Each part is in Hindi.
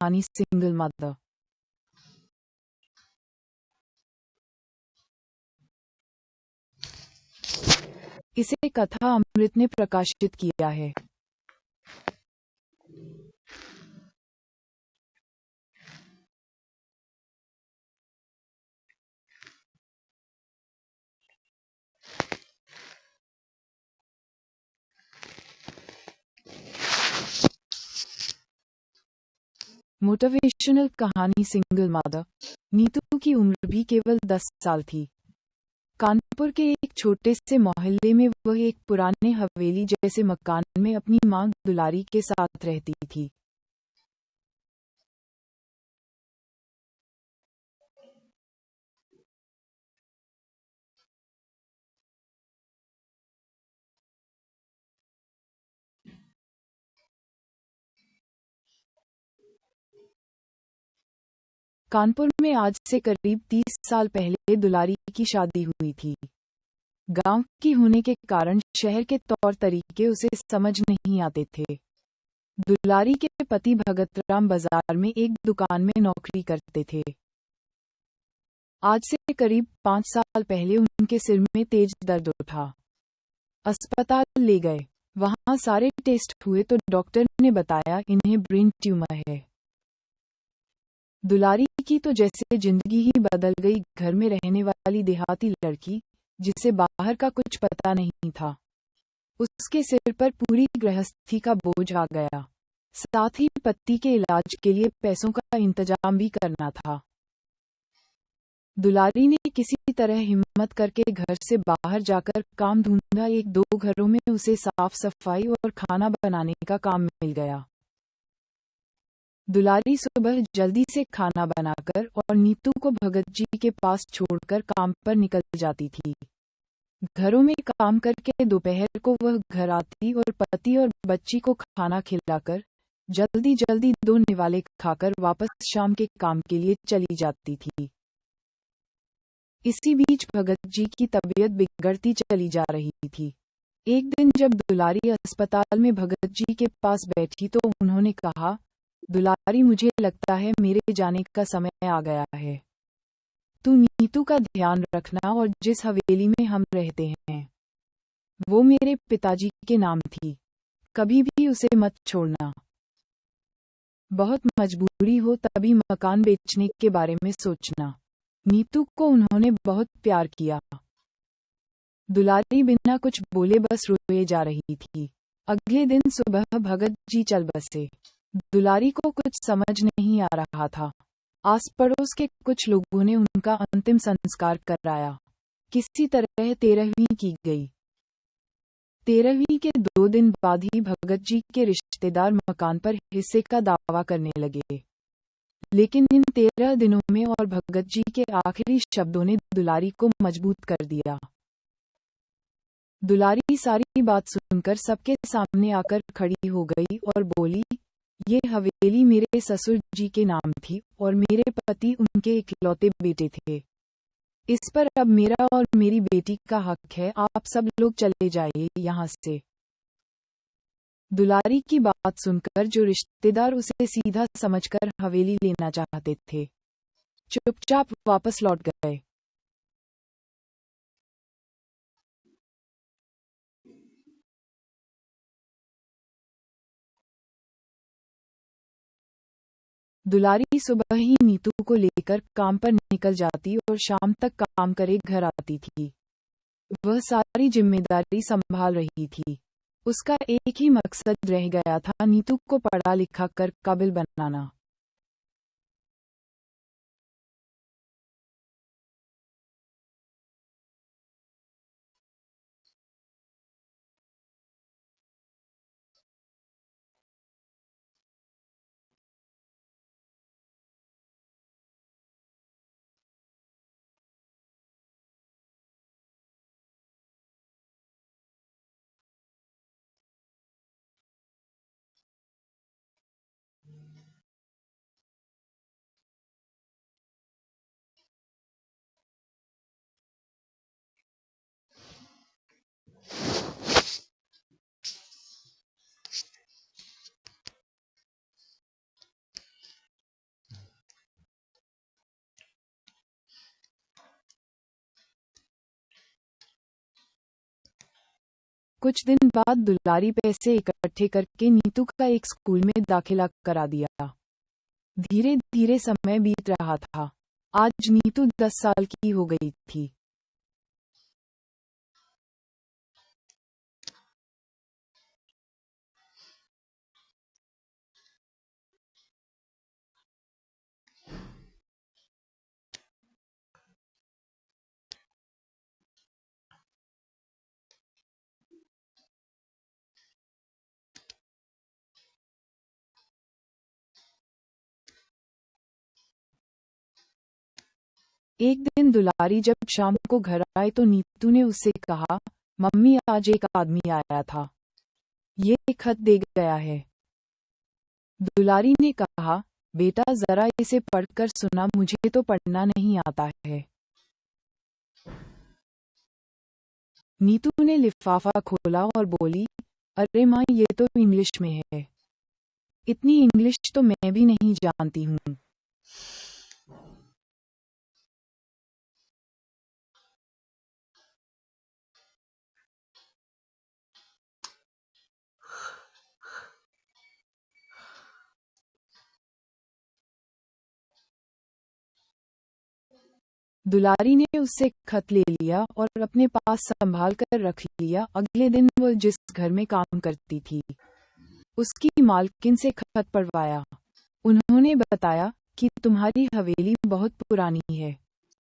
कहानी सिंगल मदर। इसे कथा अमृत ने प्रकाशित किया है। मोटिवेशनल कहानी सिंगल मदर। नीतू की उम्र भी केवल 10 साल थी। कानपुर के एक छोटे से मोहल्ले में वह एक पुराने हवेली जैसे मकान में अपनी मां दुलारी के साथ रहती थी। कानपुर में आज से करीब 30 साल पहले दुलारी की शादी हुई थी। गांव की होने के कारण शहर के तौर तरीके उसे समझ नहीं आते थे। दुलारी के पति भगतराम बाजार में एक दुकान में नौकरी करते थे। आज से करीब 5 साल पहले उनके सिर में तेज दर्द उठा। अस्पताल ले गए। वहां सारे टेस्ट हुए तो डॉक्टर ने बताया इन्हें ब्रेन ट्यूमर है। दुलारी की तो जैसे जिंदगी ही बदल गई। घर में रहने वाली देहाती लड़की जिसे बाहर का कुछ पता नहीं था, उसके सिर पर पूरी गृहस्थी का बोझ आ गया। साथ ही पति के इलाज के लिए पैसों का इंतजाम भी करना था। दुलारी ने किसी तरह हिम्मत करके घर से बाहर जाकर काम ढूंढा। 1-2 घरों में उसे साफ सफाई और खाना बनाने का काम मिल गया। दुलारी सुबह जल्दी से खाना बनाकर और नीतू को भगत जी के पास छोड़कर काम पर निकल जाती थी। घरों में काम करके दोपहर को वह घर आती और पति और बच्ची को खाना खिलाकर जल्दी जल्दी 2 निवाले खाकर वापस शाम के काम के लिए चली जाती थी। इसी बीच भगत जी की तबीयत बिगड़ती चली जा रही थी। एक दिन जब दुलारी अस्पताल में भगत जी के पास बैठी तो उन्होंने कहा, दुलारी, मुझे लगता है मेरे जाने का समय आ गया है। तू नीतू का ध्यान रखना और जिस हवेली में हम रहते हैं वो मेरे पिताजी के नाम थी। कभी भी उसे मत छोड़ना। बहुत मजबूरी हो तभी मकान बेचने के बारे में सोचना। नीतू को उन्होंने बहुत प्यार किया। दुलारी बिना कुछ बोले बस रोए जा रही थी। अगले दिन सुबह भगत जी चल बसे। दुलारी को कुछ समझ नहीं आ रहा था। आस पड़ोस के कुछ लोगों ने उनका अंतिम संस्कार कराया। किसी तरह 13वीं की गई। 13वीं के 2 दिन बाद ही भगत जी के रिश्तेदार मकान पर हिस्से का दावा करने लगे। लेकिन इन 13 दिनों में और भगत जी के आखिरी शब्दों ने दुलारी को मजबूत कर दिया। दुलारी सारी बात सुनकर सबके सामने आकर खड़ी हो गई और बोली, ये हवेली मेरे ससुर जी के नाम थी और मेरे पति उनके इकलौते बेटे थे। इस पर अब मेरा और मेरी बेटी का हक है। आप सब लोग चले जाइए यहाँ से। दुलारी की बात सुनकर जो रिश्तेदार उसे सीधा समझकर हवेली लेना चाहते थे, चुपचाप वापस लौट गए। दुलारी सुबह ही नीतू को लेकर काम पर निकल जाती और शाम तक काम करे घर आती थी। वह सारी जिम्मेदारी संभाल रही थी। उसका एक ही मकसद रह गया था, नीतू को पढ़ा लिखा कर काबिल बनाना। कुछ दिन बाद दुलारी पैसे इकट्ठे करके नीतू का एक स्कूल में दाखिला करा दिया। धीरे धीरे समय बीत रहा था। आज नीतू 10 साल की हो गई थी। एक दिन दुलारी जब शाम को घर आए तो नीतू ने उससे कहा, मम्मी आज एक आदमी आया था, ये खत दे गया है। दुलारी ने कहा, बेटा जरा इसे पढ़कर सुना, मुझे तो पढ़ना नहीं आता है। नीतू ने लिफाफा खोला और बोली, अरे माँ ये तो इंग्लिश में है। इतनी इंग्लिश तो मैं भी नहीं जानती हूँ। दुलारी ने उससे खत ले लिया और अपने पास संभाल कर रख लिया। अगले दिन वो जिस घर में काम करती थी उसकी मालकिन से खत पढ़वाया। उन्होंने बताया कि तुम्हारी हवेली बहुत पुरानी है,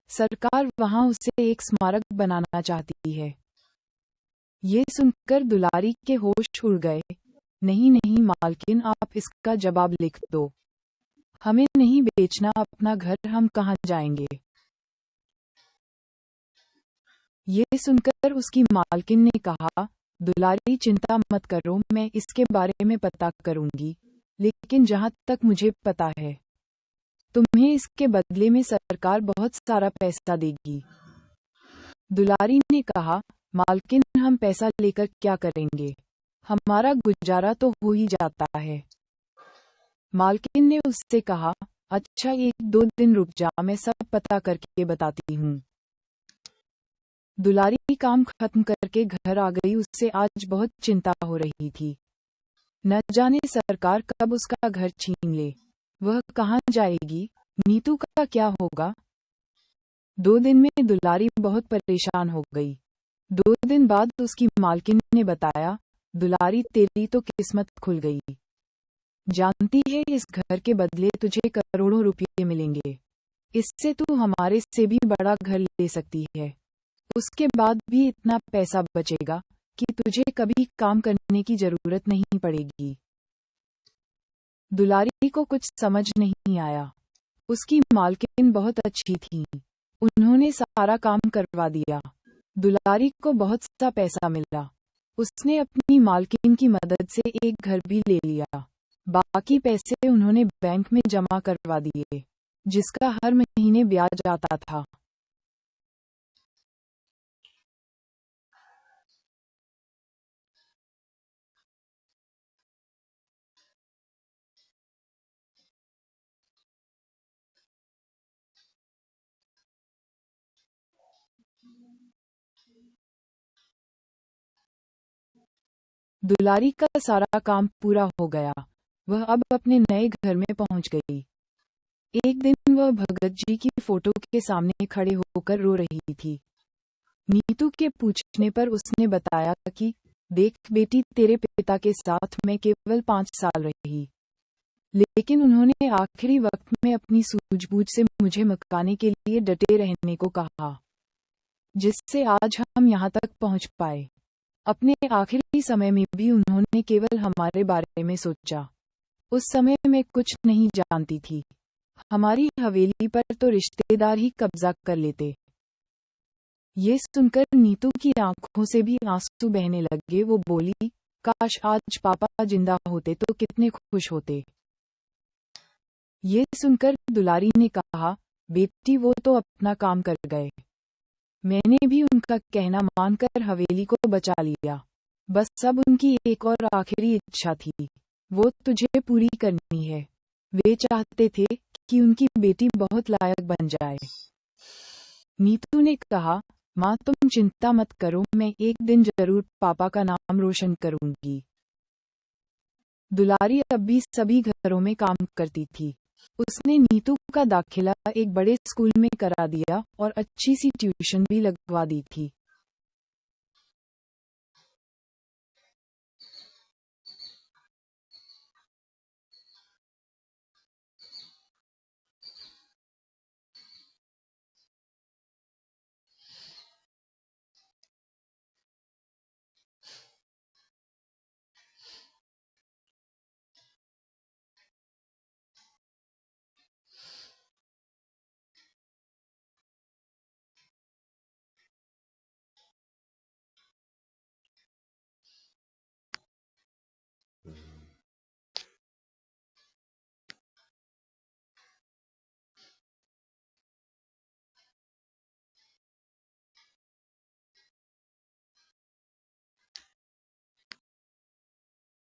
सरकार वहां उसे एक स्मारक बनाना चाहती है। ये सुनकर दुलारी के होश उड़ गए। नहीं नहीं मालकिन, आप इसका जवाब लिख दो। हमें नहीं बेचना अपना घर, हम कहाँ जाएंगे। ये सुनकर उसकी मालकिन ने कहा, दुलारी चिंता मत करो, मैं इसके बारे में पता करूंगी, लेकिन जहां तक मुझे पता है तुम्हें इसके बदले में सरकार बहुत सारा पैसा देगी। दुलारी ने कहा, मालकिन हम पैसा लेकर क्या करेंगे, हमारा गुजारा तो हो ही जाता है। मालकिन ने उससे कहा, अच्छा 1-2 दिन रुक जा, मैं सब पता करके बताती हूँ। दुलारी काम खत्म करके घर आ गई। उससे आज बहुत चिंता हो रही थी। न जाने सरकार कब उसका घर छीन ले। वह कहाँ जाएगी, नीतू का क्या होगा। 2 दिन में दुलारी बहुत परेशान हो गई। 2 दिन बाद उसकी मालकिन ने बताया, दुलारी तेरी तो किस्मत खुल गई। जानती है इस घर के बदले तुझे करोड़ों रुपये मिलेंगे। इससे तू हमारे से भी बड़ा घर ले सकती है। उसके बाद भी इतना पैसा बचेगा कि तुझे कभी काम करने की जरूरत नहीं पड़ेगी। दुलारी को कुछ समझ नहीं आया। उसकी मालकिन बहुत अच्छी थी, उन्होंने सारा काम करवा दिया। दुलारी को बहुत सा पैसा मिला। उसने अपनी मालकिन की मदद से एक घर भी ले लिया। बाकी पैसे उन्होंने बैंक में जमा करवा दिए, जिसका हर महीने ब्याज आता था। दुलारी का सारा काम पूरा हो गया। वह अब अपने नए घर में पहुंच गई। एक दिन वह भगत जी की फोटो के सामने खड़े होकर रो रही थी। नीतू के पूछने पर उसने बताया कि देख बेटी, तेरे पिता के साथ मैं केवल 5 साल रही, लेकिन उन्होंने आखिरी वक्त में अपनी सूझबूझ से मुझे मकाने के लिए डटे रहने को कहा, जिससे आज हम यहाँ तक पहुँच पाए। अपने आखिरी समय में भी उन्होंने केवल हमारे बारे में सोचा। उस समय मैं कुछ नहीं जानती थी। हमारी हवेली पर तो रिश्तेदार ही कब्जा कर लेते। ये सुनकर नीतू की आंखों से भी आंसू बहने लगे। वो बोली, काश आज पापा जिंदा होते तो कितने खुश होते। ये सुनकर दुलारी ने कहा, बेटी वो तो अपना काम कर गए, मैंने भी उनका कहना मानकर हवेली को बचा लिया। बस अब उनकी एक और आखिरी इच्छा थी, वो तुझे पूरी करनी है। वे चाहते थे कि उनकी बेटी बहुत लायक बन जाए। नीतू ने कहा, माँ तुम चिंता मत करो, मैं एक दिन जरूर पापा का नाम रोशन करूंगी। दुलारी अब भी सभी घरों में काम करती थी। उसने नीतू का दाखिला एक बड़े स्कूल में करा दिया और अच्छी सी ट्यूशन भी लगवा दी थी।